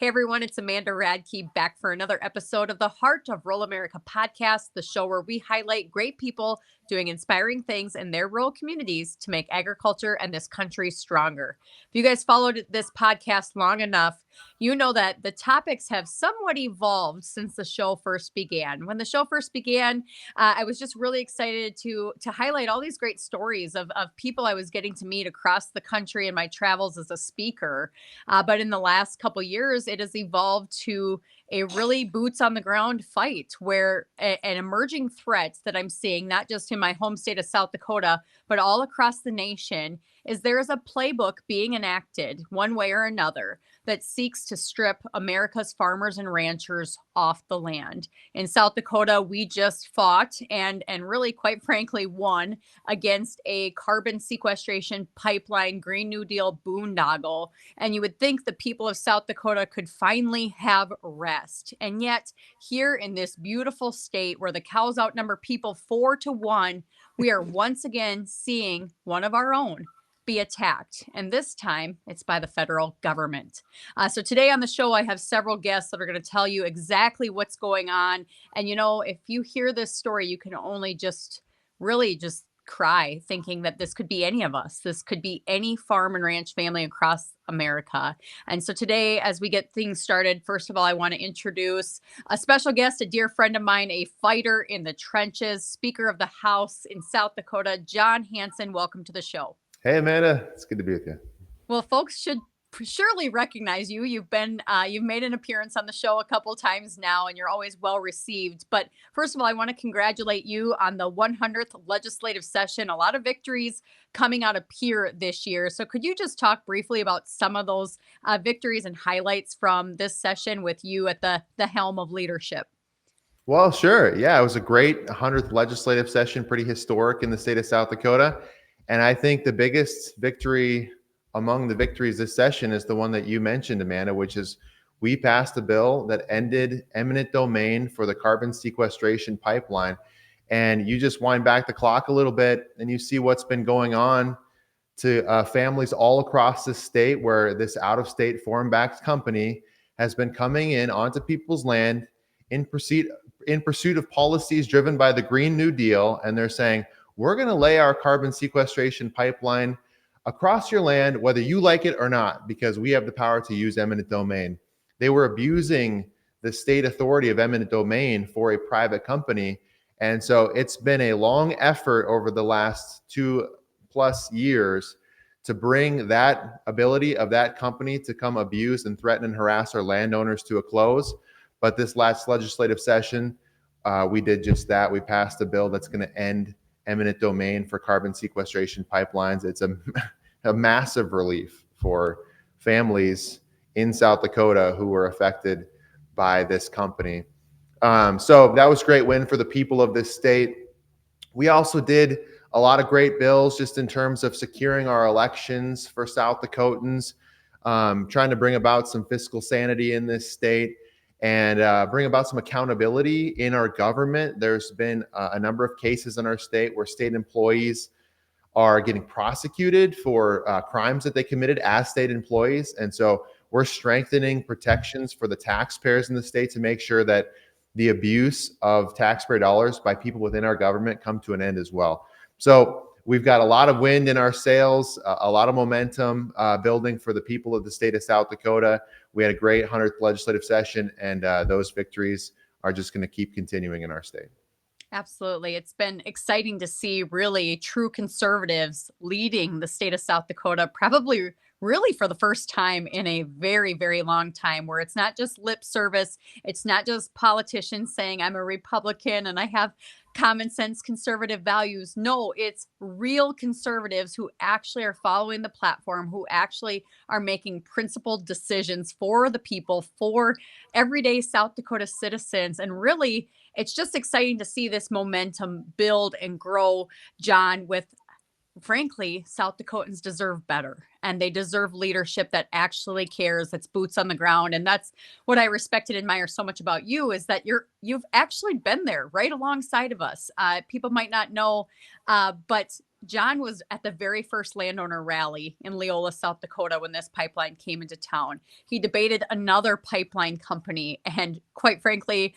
Hey everyone, it's Amanda Radke back for another episode of the Heart of Rural America podcast, the show where we highlight great people doing inspiring things in their rural communities to make agriculture and this country stronger. If you guys followed this podcast long enough, you know that the topics have somewhat evolved since the show first began. When the show first began, I was just really excited to highlight all these great stories of people I was getting to meet across the country in my travels as a speaker. But in the last couple years, it has evolved to a really boots on the ground fight where an emerging threat that I'm seeing, not just in my home state of South Dakota, but all across the nation, is there is a playbook being enacted one way or another that seeks to strip America's farmers and ranchers off the land. In South Dakota, we just fought and really, quite frankly, won against a carbon sequestration pipeline, Green New Deal boondoggle. And you would think the people of South Dakota could finally have rest. And yet, here in this beautiful state where the cows outnumber people 4-1, we are once again seeing one of our own be attacked. And this time it's by the federal government. So today on the show, I have several guests that are going to tell you exactly what's going on. And, if you hear this story, you can only really just cry thinking that this could be any of us. This could be any farm and ranch family across America. And so today, as we get things started, first of all, I want to introduce a special guest, a dear friend of mine, a fighter in the trenches, Speaker of the House in South Dakota, Jon Hansen. Welcome to the show. Hey, Amanda. It's good to be with you. Well, folks should surely recognize you. You've made an appearance on the show a couple times now, and you're always well received. But first of all, I want to congratulate you on the 100th legislative session. A lot of victories coming out of here this year. So could you just talk briefly about some of those victories and highlights from this session with you at the helm of leadership? Well, sure. Yeah, it was a great 100th legislative session, pretty historic in the state of South Dakota. And I think the biggest victory among the victories this session is the one that you mentioned, Amanda, which is we passed a bill that ended eminent domain for the carbon sequestration pipeline. And you just wind back the clock a little bit and you see what's been going on to families all across the state where this out-of-state foreign-backed company has been coming in onto people's land in pursuit of policies driven by the Green New Deal. And they're saying, we're going to lay our carbon sequestration pipeline across your land, whether you like it or not, because we have the power to use eminent domain. They were abusing the state authority of eminent domain for a private company. And so it's been a long effort over the last 2+ years to bring that ability of that company to come abuse and threaten and harass our landowners to a close. But this last legislative session, we did just that. We passed a bill that's going to end eminent domain for carbon sequestration pipelines. It's a massive relief for families in South Dakota who were affected by this company. So that was a great win for the people of this state. We also did a lot of great bills just in terms of securing our elections for South Dakotans, trying to bring about some fiscal sanity in this state and bring about some accountability in our government. There's been a number of cases in our state where state employees are getting prosecuted for crimes that they committed as state employees. And so we're strengthening protections for the taxpayers in the state to make sure that the abuse of taxpayer dollars by people within our government come to an end as well. So we've got a lot of wind in our sails, a lot of momentum building for the people of the state of South Dakota. We had a great 100th legislative session, and those victories are just going to keep continuing in our state. Absolutely. It's been exciting to see really true conservatives leading the state of South Dakota, probably really for the first time in a very, very long time, where it's not just lip service. It's not just politicians saying I'm a Republican and I have common sense conservative values. No, it's real conservatives who actually are following the platform, who actually are making principled decisions for the people, for everyday South Dakota citizens. And really, it's just exciting to see this momentum build and grow, Jon, with frankly, South Dakotans deserve better, and they deserve leadership that actually cares, that's boots on the ground. And that's what I respect and admire so much about you, is that you've actually been there right alongside of us. People might not know, but John was at the very first landowner rally in Leola, South Dakota, when this pipeline came into town. He debated another pipeline company and, quite frankly,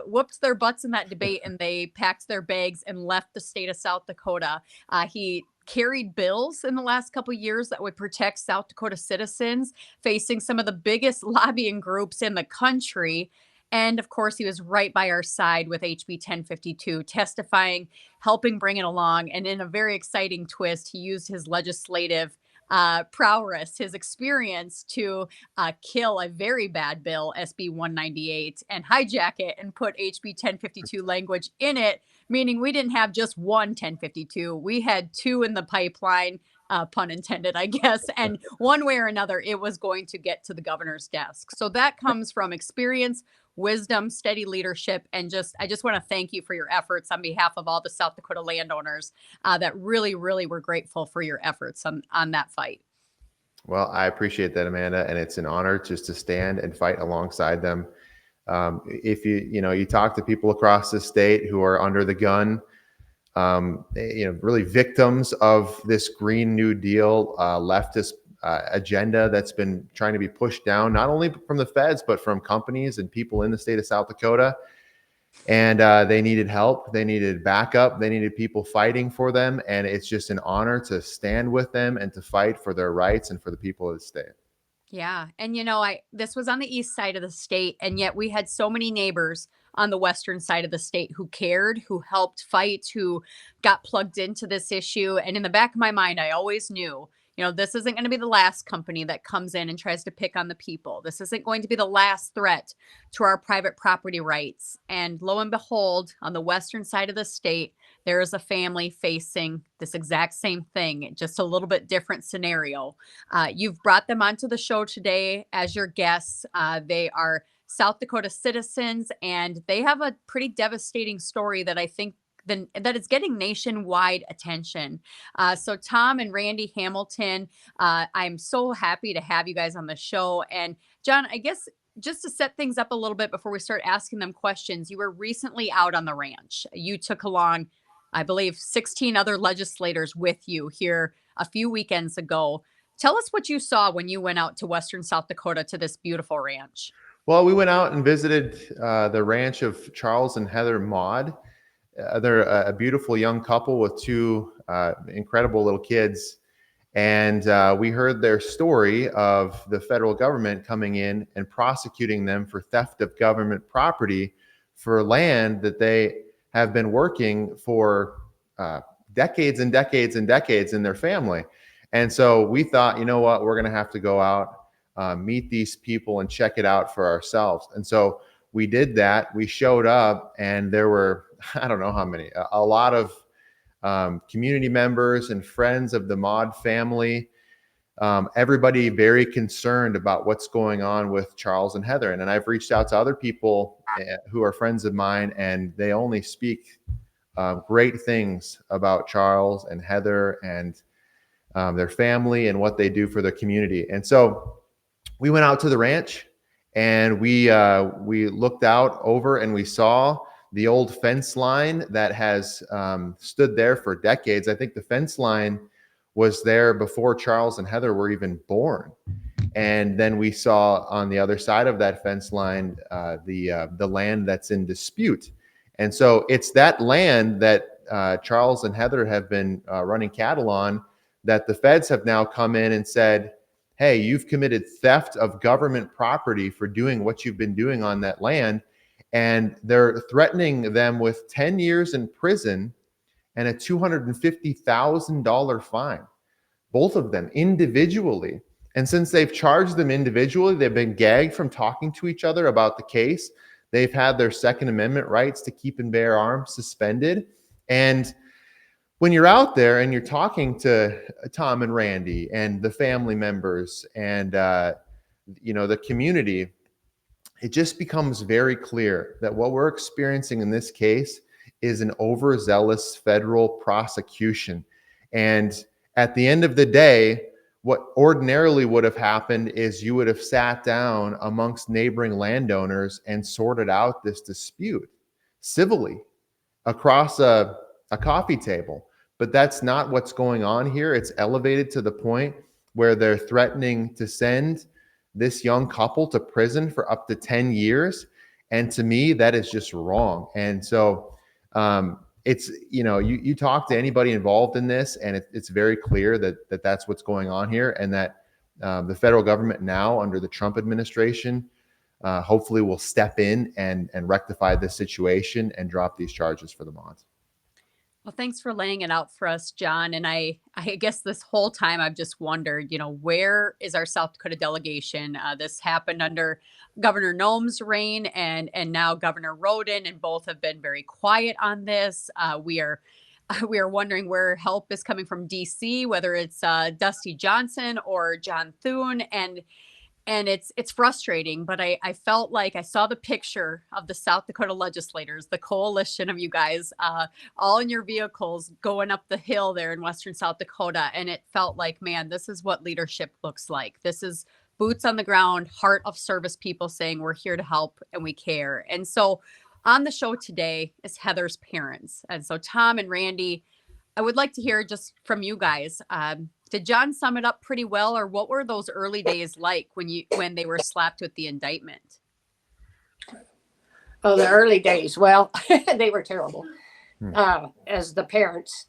whooped their butts in that debate, and they packed their bags and left the state of South Dakota. He carried bills in the last couple of years that would protect South Dakota citizens facing some of the biggest lobbying groups in the country. And of course, he was right by our side with HB 1052, testifying, helping bring it along. And in a very exciting twist, he used his legislative prowess, his experience to kill a very bad bill, SB 198, and hijack it and put HB 1052 language in it, meaning we didn't have just one 1052. We had two in the pipeline, pun intended, I guess. And one way or another, it was going to get to the governor's desk. So that comes from experience, wisdom, steady leadership, and I just want to thank you for your efforts on behalf of all the South Dakota landowners that really, really were grateful for your efforts on that fight. Well, I appreciate that, Amanda, and it's an honor just to stand and fight alongside them. If you talk to people across the state who are under the gun, really victims of this Green New Deal leftist agenda that's been trying to be pushed down, not only from the feds, but from companies and people in the state of South Dakota. And they needed help. They needed backup. They needed people fighting for them. And it's just an honor to stand with them and to fight for their rights and for the people of the state. Yeah. And this was on the east side of the state, and yet we had so many neighbors on the western side of the state who cared, who helped fight, who got plugged into this issue. And in the back of my mind, I always knew, this isn't going to be the last company that comes in and tries to pick on the people. This isn't going to be the last threat to our private property rights. And lo and behold, on the western side of the state, there is a family facing this exact same thing, just a little bit different scenario. You've brought them onto the show today as your guests. They are South Dakota citizens, and they have a pretty devastating story that I think that is getting nationwide attention. So Tom and Randi Hamilton, I'm so happy to have you guys on the show. And John, I guess just to set things up a little bit before we start asking them questions, you were recently out on the ranch. You took along, I believe, 16 other legislators with you here a few weekends ago. Tell us what you saw when you went out to Western South Dakota to this beautiful ranch. Well, we went out and visited the ranch of Charles and Heather Maude. They're a beautiful young couple with two incredible little kids. And we heard their story of the federal government coming in and prosecuting them for theft of government property for land that they have been working for decades and decades and decades in their family. And so we thought, you know what, we're going to have to go out, meet these people and check it out for ourselves. And so we did that. We showed up, and there were, I don't know how many, a lot of community members and friends of the Maude family. Everybody very concerned about what's going on with Charles and Heather. And I've reached out to other people who are friends of mine, and they only speak great things about Charles and Heather and their family and what they do for the community. And so we went out to the ranch, and we looked out over, and we saw the old fence line that has stood there for decades. I think the fence line was there before Charles and Heather were even born. And then we saw on the other side of that fence line the land that's in dispute. And so it's that land that Charles and Heather have been running cattle on that the feds have now come in and said, hey, you've committed theft of government property for doing what you've been doing on that land. And they're threatening them with 10 years in prison and a $250,000 fine, both of them individually. And since they've charged them individually, they've been gagged from talking to each other about the case. They've had their Second Amendment rights to keep and bear arms suspended. And when you're out there and you're talking to Tom and Randi and the family members and the community, it just becomes very clear that what we're experiencing in this case is an overzealous federal prosecution. And at the end of the day, what ordinarily would have happened is you would have sat down amongst neighboring landowners and sorted out this dispute civilly across a coffee table. but that's not what's going on here. It's elevated to the point where they're threatening to send this young couple to prison for up to 10 years. And to me, that is just wrong. And so it's, you talk to anybody involved in this, and it's very clear that that's what's going on here, and that the federal government now under the Trump administration hopefully will step in and rectify this situation and drop these charges for the Maudes. Well, thanks for laying it out for us, John. And I guess this whole time I've just wondered, where is our South Dakota delegation? This happened under Governor Noem's reign and now Governor Roden, and both have been very quiet on this. We are wondering where help is coming from DC, whether it's Dusty Johnson or John Thune, and it's frustrating, but I felt like I saw the picture of the South Dakota legislators, the coalition of you guys, all in your vehicles going up the hill there in Western South Dakota. And it felt like, man, this is what leadership looks like. This is boots on the ground, heart of service people saying we're here to help and we care. And so on the show today is Heather's parents. And so Tom and Randi, I would like to hear just from you guys. Did John sum it up pretty well, or what were those early days like when they were slapped with the indictment? Oh, the early days. Well, they were terrible. As the parents,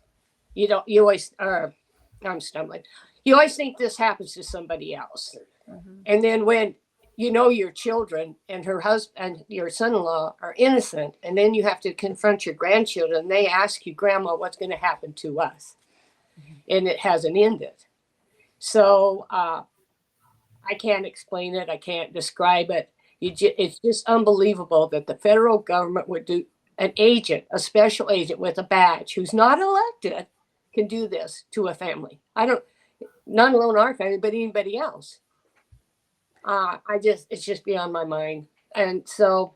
you always, I'm stumbling. You always think this happens to somebody else. Mm-hmm. And then when your children and her husband and your son-in-law are innocent, and then you have to confront your grandchildren, they ask you, Grandma, what's going to happen to us? And it hasn't ended. So I can't explain it. I can't describe it. It's just unbelievable that the federal government would do a special agent with a badge who's not elected can do this to a family. Not alone our family, but anybody else. It's just beyond my mind. And so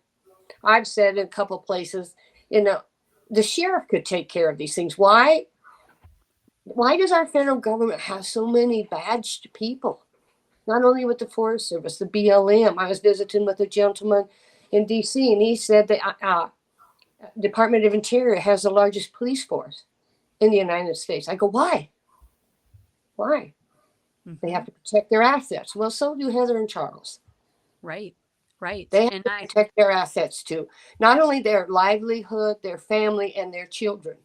I've said in a couple of places, the sheriff could take care of these things. Why does our federal government have so many badged people? Not only with the Forest Service, the BLM. I was visiting with a gentleman in DC, and he said that Department of Interior has the largest police force in the United States. I go, why? Why? Mm-hmm. They have to protect their assets. Well, so do Heather and Charles. Right. They have to protect their assets too. Not only their livelihood, their family, and their children.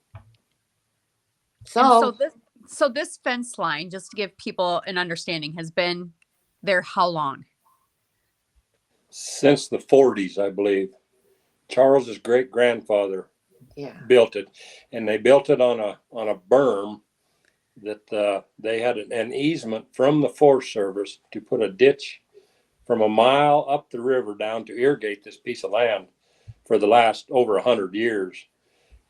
So this fence line, just to give people an understanding, has been there how long? Since the 40s, I believe. Charles's great grandfather built it, and they built it on a berm that they had an easement from the Forest Service to put a ditch from a mile up the river down to irrigate this piece of land for the last over 100 years.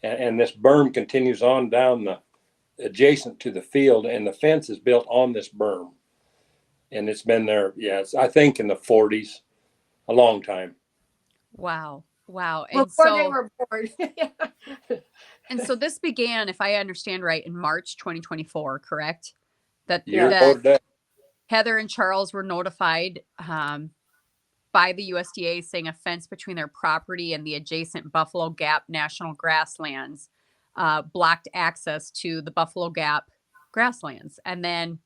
And this berm continues on down adjacent to the field, and the fence is built on this berm. And it's been there, I think in the 40s, a long time. Wow. And before they were born. And so this began, if I understand right, in March 2024, correct? That Heather and Charles were notified by the USDA saying a fence between their property and the adjacent Buffalo Gap National Grasslands blocked access to the Buffalo Gap grasslands. And then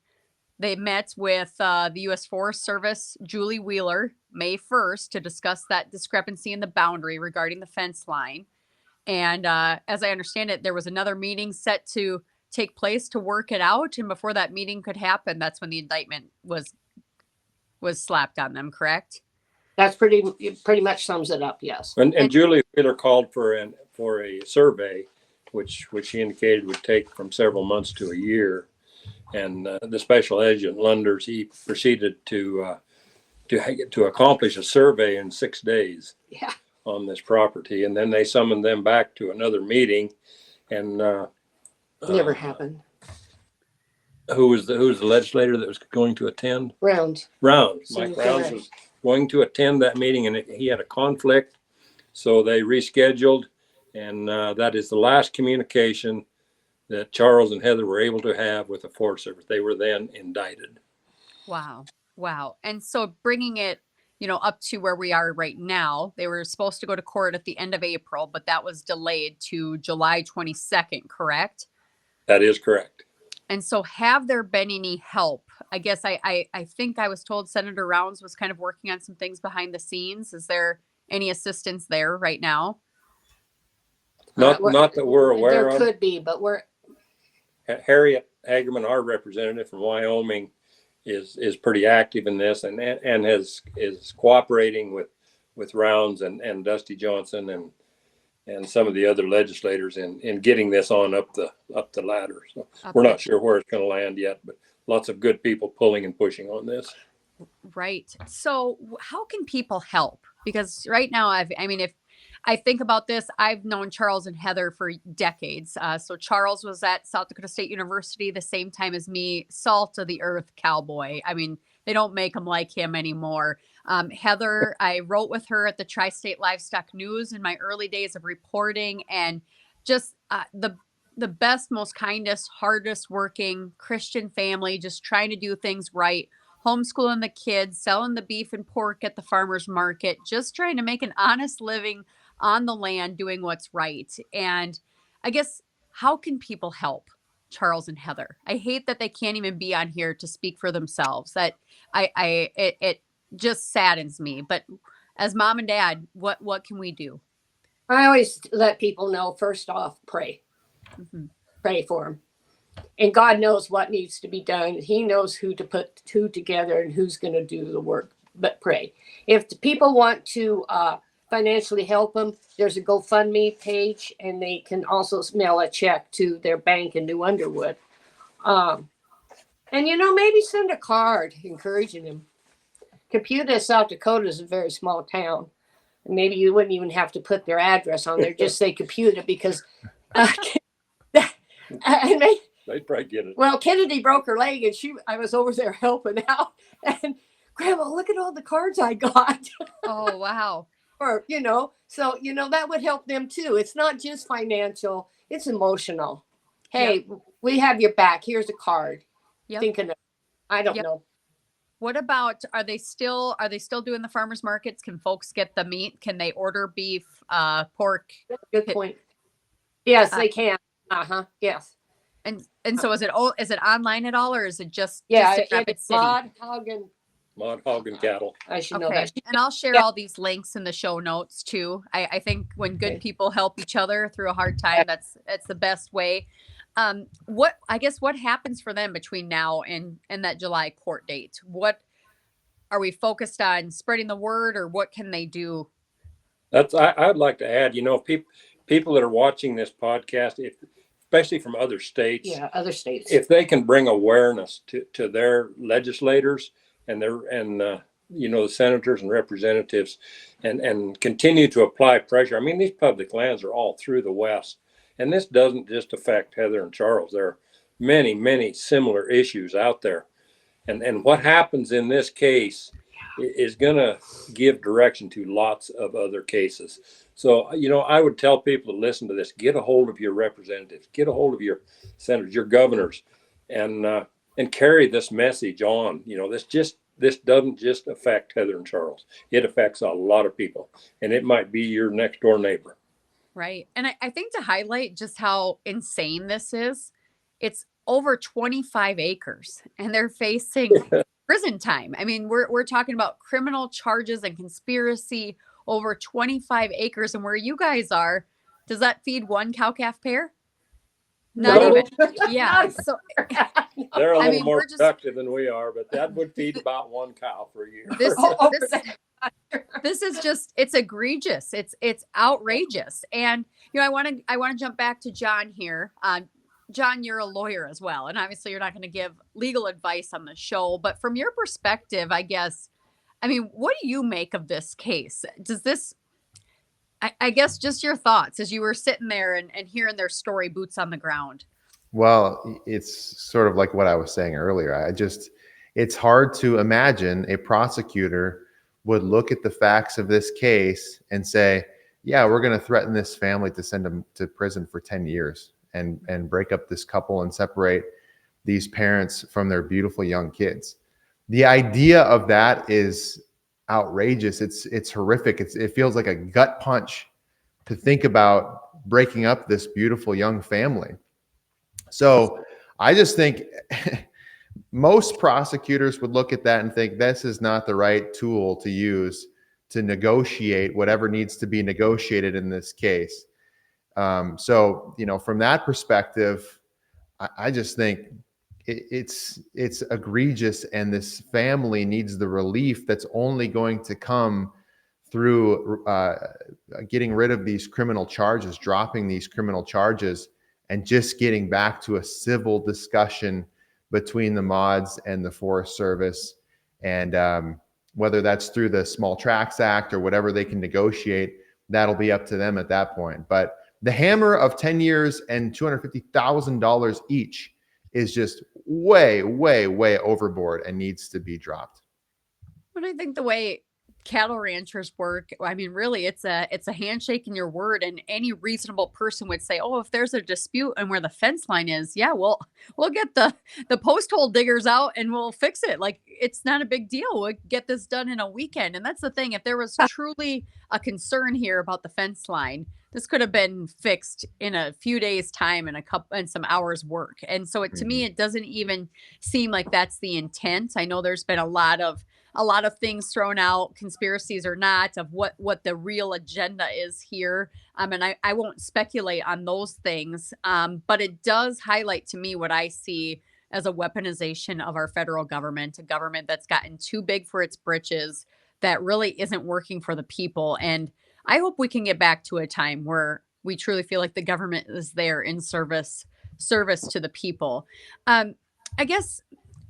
they met with the U.S. Forest Service, Julie Wheeler, May 1st to discuss that discrepancy in the boundary regarding the fence line. And as I understand it, there was another meeting set to take place to work it out. And before that meeting could happen, that's when the indictment was slapped on them, correct? That's pretty much sums it up, yes. And Julie Wheeler called for a survey, which she indicated would take from several months to a year. And the special agent Lunders, he proceeded to accomplish a survey in 6 days on this property, and then they summoned them back to another meeting, and never happened. Who was the legislator that was going to attend? Rounds. Mike Rounds was going to attend that meeting, and he had a conflict, so they rescheduled, and that is the last communication that Charles and Heather were able to have with the Forest Service. They were then indicted. Wow. And so bringing it, up to where we are right now, they were supposed to go to court at the end of April, but that was delayed to July 22nd, correct? That is correct. And so have there been any help? I guess I think I was told Senator Rounds was kind of working on some things behind the scenes. Is there any assistance there right now? Not that we're aware of. There could be, but Harriet Hagerman, our representative from Wyoming, is pretty active in this and is cooperating with Rounds and Dusty Johnson and some of the other legislators in getting this on up the ladder. So we're not sure where it's going to land yet, but lots of good people pulling and pushing on this. Right. So how can people help? Because right now, if I think about this, I've known Charles and Heather for decades. So Charles was at South Dakota State University the same time as me, salt of the earth cowboy. I mean, they don't make them like him anymore. Heather, I wrote with her at the Tri-State Livestock News in my early days of reporting, and just the best, most kindest, hardest working Christian family, just trying to do things right, homeschooling the kids, selling the beef and pork at the farmer's market, just trying to make an honest living on the land, doing what's right. And I guess, how can people help Charles and Heather? I hate that they can't even be on here to speak for themselves. That it just saddens me. But as mom and dad, what can we do? I always let people know, first off, pray. Mm-hmm. Pray for them. And God knows what needs to be done. He knows who to put two together and who's going to do the work. But pray. If the people want to financially help them, there's a GoFundMe page, and they can also mail a check to their bank in New Underwood. And, maybe send a card encouraging them. Computa, South Dakota is a very small town. Maybe you wouldn't even have to put their address on there. Just say Computa, because They'd probably get it. Well, Kennedy broke her leg, and I was over there helping out. And Grandma, look at all the cards I got. Oh, wow. Or, so, that would help them too. It's not just financial, it's emotional. Hey, we have your back. Here's a card. Yep. Thinking of, I don't know. What about, are they still doing the farmers markets? Can folks get the meat? Can they order beef, pork? Good point. Yes, they can. Yes. And so is it online at all, or is it just it's Rapid City? Maude Hog and Cattle. I should know that. And I'll share all these links in the show notes too. I think when good people help each other through a hard time, that's the best way. What happens for them between now and that July court date? What are we focused on, spreading the word, or what can they do? I'd like to add, people that are watching this podcast, especially from other states. Yeah, other states. If they can bring awareness to their legislators and the senators and representatives and continue to apply pressure. I mean, these public lands are all through the West. And this doesn't just affect Heather and Charles. There are many, many similar issues out there. And what happens in this case is going to give direction to lots of other cases. So, I would tell people to listen to this. Get a hold of your representatives. Get a hold of your senators, your governors, and carry this message on. This doesn't just affect Heather and Charles. It affects a lot of people. And it might be your next door neighbor. Right. And I think to highlight just how insane this is, it's over 25 acres and they're facing prison time. I mean, we're talking about criminal charges and conspiracy over 25 acres. And where you guys are, does that feed one cow-calf pair? Not even. Yeah. So they're a little more productive than we are, but that would feed about one cow for a year. This is just, it's egregious. It's outrageous. And, I want to jump back to Jon here. Jon, you're a lawyer as well. And obviously you're not going to give legal advice on the show, but from your perspective, I guess, what do you make of this case? Does this, I guess, just your thoughts as you were sitting there and hearing their story, boots on the ground. Well, it's sort of like what I was saying earlier. It's hard to imagine a prosecutor would look at the facts of this case and say, yeah, we're going to threaten this family to send them to prison for 10 years and break up this couple and separate these parents from their beautiful young kids. The idea of that is outrageous. It's horrific. It feels like a gut punch to think about breaking up this beautiful young family. So I just think most prosecutors would look at that and think this is not the right tool to use to negotiate whatever needs to be negotiated in this case. So, from that perspective, I just think it's egregious, and this family needs the relief that's only going to come through getting rid of these criminal charges, dropping these criminal charges, and just getting back to a civil discussion between the Maudes and the Forest Service. And whether that's through the Small Tracts Act or whatever they can negotiate, that'll be up to them at that point. But the hammer of 10 years and $250,000 each is just way, way, way overboard and needs to be dropped. But I think the way cattle ranchers work, I mean, really, it's a handshake in your word, and any reasonable person would say, oh, if there's a dispute and where the fence line is, yeah, we'll get the post hole diggers out and we'll fix it. Like, it's not a big deal. We'll get this done in a weekend. And that's the thing. If there was truly a concern here about the fence line, this could have been fixed in a few days' time and some hours work. And so to me, it doesn't even seem like that's the intent. I know there's been a lot of things thrown out, conspiracies or not, of what the real agenda is here. And I won't speculate on those things. But it does highlight to me what I see as a weaponization of our federal government, a government that's gotten too big for its britches, that really isn't working for the people. And I hope we can get back to a time where we truly feel like the government is there in service to the people. I guess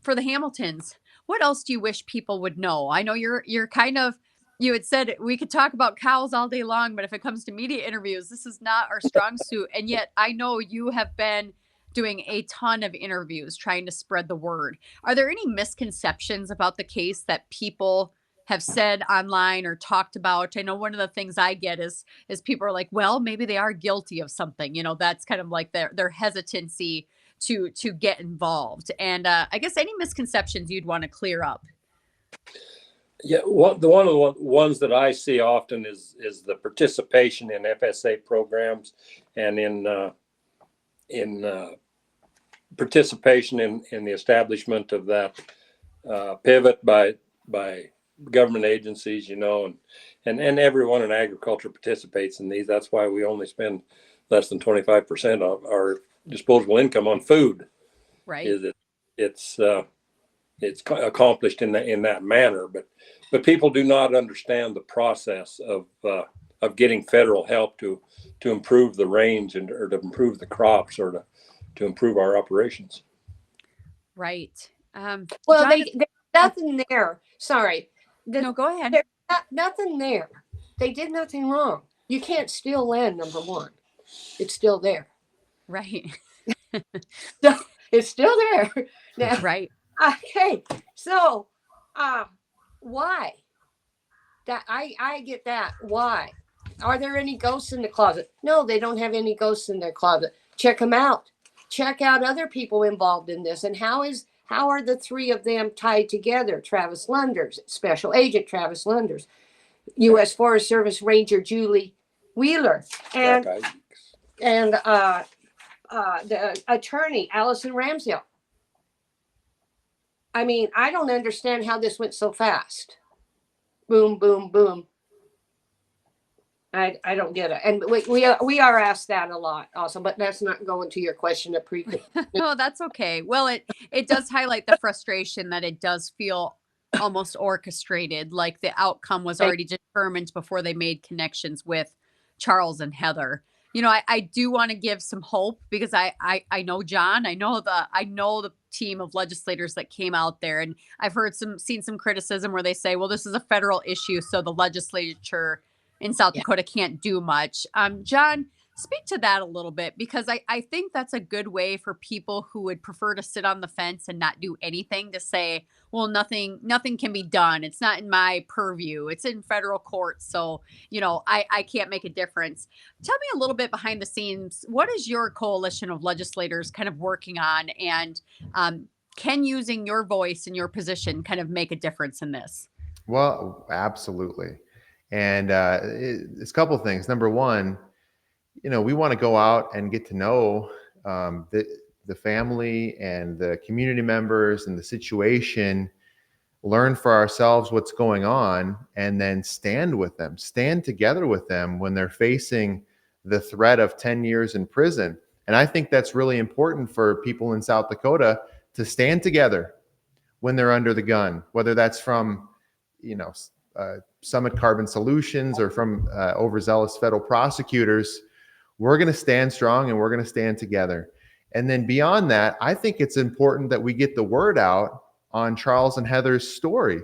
for the Hamiltons, what else do you wish people would know? I know you're kind of, you had said we could talk about cows all day long, but if it comes to media interviews, this is not our strong suit. And yet I know you have been doing a ton of interviews trying to spread the word. Are there any misconceptions about the case that people have said online or talked about? I know one of the things I get is people are like, well, maybe they are guilty of something. That's kind of like their hesitancy to get involved. And I guess any misconceptions you'd want to clear up. Yeah, one of the ones that I see often is the participation in FSA programs and in participation in the establishment of that pivot by government agencies, and everyone in agriculture participates in these. That's why we only spend less than 25% of our disposable income on food. Right. It's accomplished in that manner, but people do not understand the process of getting federal help to improve the range or to improve the crops or to improve our operations. Right. Well, there's nothing there. Sorry. No, go ahead. There's nothing there. They did nothing wrong. You can't steal land, number one. It's still there. Right. So it's still there. Now, right. Okay. So why? That I get that. Why? Are there any ghosts in the closet? No, they don't have any ghosts in their closet. Check them out. Check out other people involved in this. And how are the three of them tied together? Travis Lunders, Special Agent Travis Lunders, U.S. Forest Service Ranger Julie Wheeler, and the attorney Allison Ramsdale. I mean, I don't understand how this went so fast. Boom, boom, boom. I don't get it. And we are asked that a lot also, but that's not going to your question of pre. No, that's okay. Well, it does highlight the frustration that it does feel almost orchestrated, like the outcome was already determined before they made connections with Charles and Heather. I do want to give some hope because I know John, I know the team of legislators that came out there, and I've seen some criticism where they say, well, this is a federal issue, so the legislature in South Dakota can't do much. John, speak to that a little bit, because I think that's a good way for people who would prefer to sit on the fence and not do anything to say, well, nothing can be done. It's not in my purview. It's in federal court. So, I can't make a difference. Tell me a little bit behind the scenes. What is your coalition of legislators kind of working on? And can using your voice and your position kind of make a difference in this? Well, absolutely. And it's a couple of things. Number one, we want to go out and get to know the the family and the community members and the situation, learn for ourselves what's going on, and then stand together with them when they're facing the threat of 10 years in prison. And I think that's really important for people in South Dakota to stand together when they're under the gun, whether that's from, Summit Carbon Solutions or from overzealous federal prosecutors. We're going to stand strong and we're going to stand together. And then beyond that, I think it's important that we get the word out on Charles and Heather's story,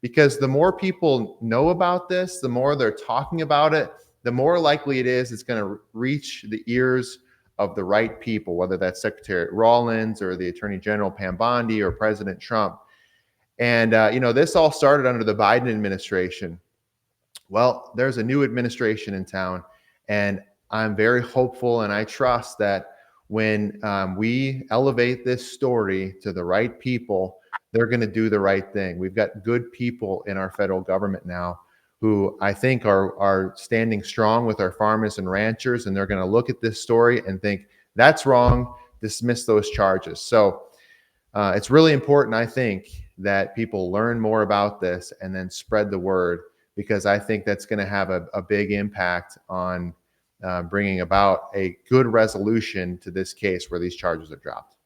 because the more people know about this, the more they're talking about it, the more likely it is it's going to reach the ears of the right people, whether that's Secretary Rawlins or the Attorney General Pam Bondi or President Trump. And, this all started under the Biden administration. Well, there's a new administration in town, and I'm very hopeful and I trust that when we elevate this story to the right people, they're going to do the right thing. We've got good people in our federal government now who I think are standing strong with our farmers and ranchers, and they're going to look at this story and think, that's wrong, dismiss those charges. So it's really important, I think, that people learn more about this and then spread the word, because I think that's going to have a big impact on bringing about a good resolution to this case where these charges are dropped.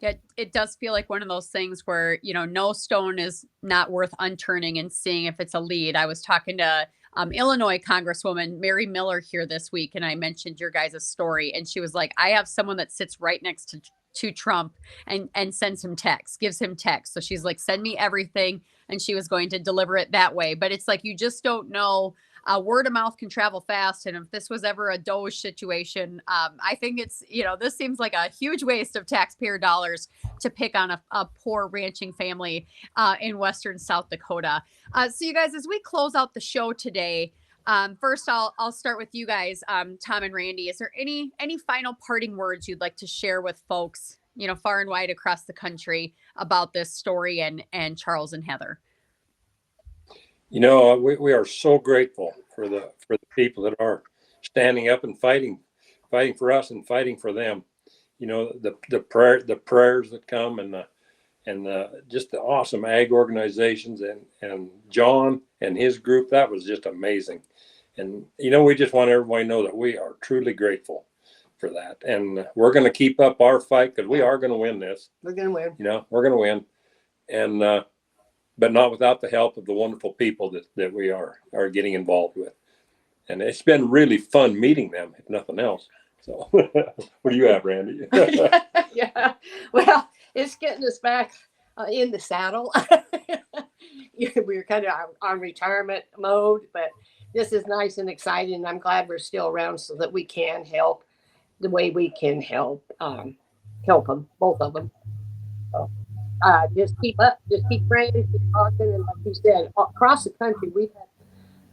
Yeah, it does feel like one of those things where, no stone is not worth unturning and seeing if it's a lead. I was talking to Illinois Congresswoman Mary Miller here this week, and I mentioned your guys' story, and she was like, I have someone that sits right next to Trump and sends him text, gives him text. So she's like, send me everything. And she was going to deliver it that way. But it's like, you just don't know. Word of mouth can travel fast. And if this was ever a Doge situation, I think it's, this seems like a huge waste of taxpayer dollars to pick on a poor ranching family in Western South Dakota. So you guys, as we close out the show today, first I'll start with you guys, Tom and Randi. Is there any final parting words you'd like to share with folks, far and wide across the country about this story and Charles and Heather? We are so grateful for the people that are standing up and fighting for us and fighting for them. The prayers that come and just the awesome ag organizations and John and his group. That was just amazing. And, we just want everybody to know that we are truly grateful for that. And we're going to keep up our fight, because we are going to win this. We're going to win. We're going to win. And, but not without the help of the wonderful people that we are getting involved with. And it's been really fun meeting them, if nothing else. So what do you have, Randi? Yeah. Well, it's getting us back in the saddle. We're kind of on retirement mode, but this is nice and exciting. And I'm glad we're still around so that we can help the way we can help them, both of them. So, just keep up, just keep praying, keep talking. And like you said, across the country, we've had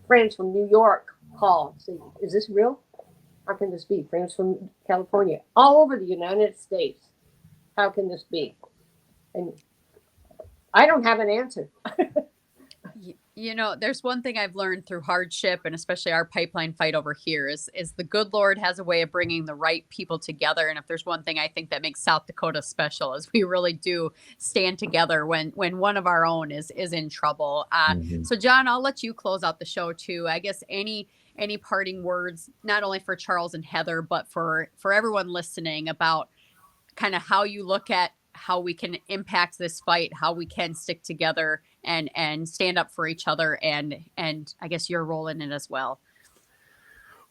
friends from New York call and say, is this real? How can this be? Friends from California, all over the United States. How can this be? And I don't have an answer. There's one thing I've learned through hardship, and especially our pipeline fight over here, is the good Lord has a way of bringing the right people together. And if there's one thing I think that makes South Dakota special, is we really do stand together when one of our own is in trouble. So John, I'll let you close out the show too. I guess any parting words, not only for Charles and Heather, but for everyone listening, about kind of how you look at how we can impact this fight, how we can stick together and stand up for each other, and I guess your role in it as well.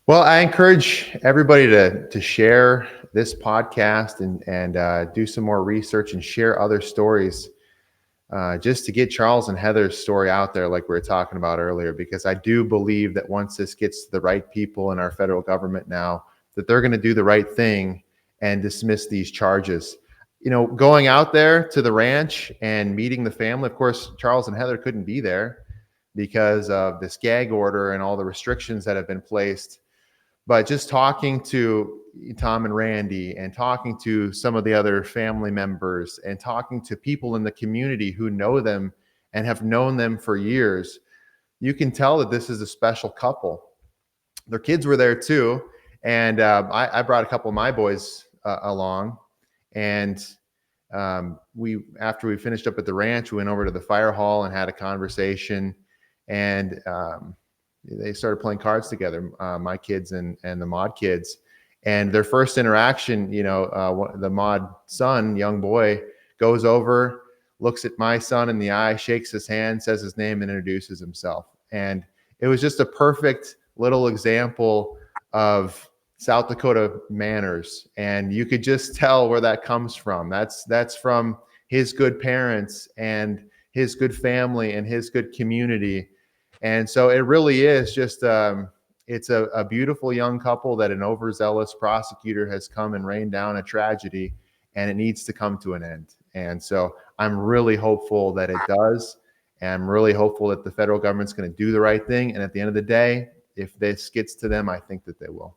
Well, I encourage everybody to share this podcast and do some more research and share other stories, just to get Charles and Heather's story out there, like we were talking about earlier, because I do believe that once this gets to the right people in our federal government now, that they're going to do the right thing and dismiss these charges. Going out there to the ranch and meeting the family. Of course, Charles and Heather couldn't be there because of this gag order and all the restrictions that have been placed. But just talking to Tom and Randi, and talking to some of the other family members, and talking to people in the community who know them and have known them for years, you can tell that this is a special couple. Their kids were there too. And I brought a couple of my boys along. And after we finished up at the ranch, we went over to the fire hall and had a conversation, and they started playing cards together, my kids and the Maude kids. And their first interaction, the Maude son, young boy, goes over, looks at my son in the eye, shakes his hand, says his name, and introduces himself. And it was just a perfect little example of South Dakota manners. And you could just tell where that comes from. That's from his good parents and his good family and his good community. And so it really is just, it's a beautiful young couple that an overzealous prosecutor has come and rained down a tragedy, and it needs to come to an end. And so I'm really hopeful that it does. And I'm really hopeful that the federal government's going to do the right thing. And at the end of the day, if this gets to them, I think that they will.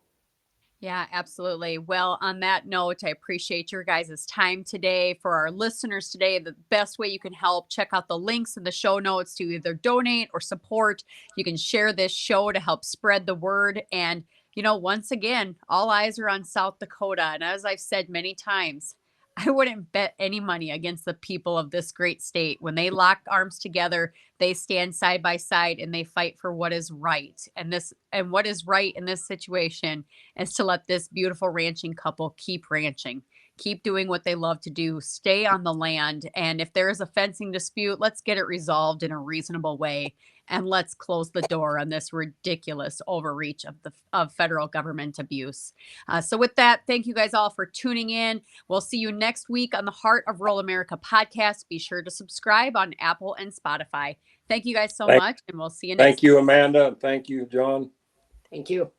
Yeah, absolutely. Well, on that note, I appreciate your guys' time today. For our listeners today, the best way you can help, check out the links in the show notes to either donate or support. You can share this show to help spread the word. And, once again, all eyes are on South Dakota. And as I've said many times, I wouldn't bet any money against the people of this great state. When they lock arms together, they stand side by side and they fight for what is right. And what is right in this situation is to let this beautiful ranching couple keep ranching, keep doing what they love to do, stay on the land. And if there is a fencing dispute, let's get it resolved in a reasonable way. And let's close the door on this ridiculous overreach of federal government abuse. So with that, thank you guys all for tuning in. We'll see you next week on the Heart of Rural America podcast. Be sure to subscribe on Apple and Spotify. Thank you guys so much, and we'll see you next week. Thank you, Amanda, and thank you, John. Thank you.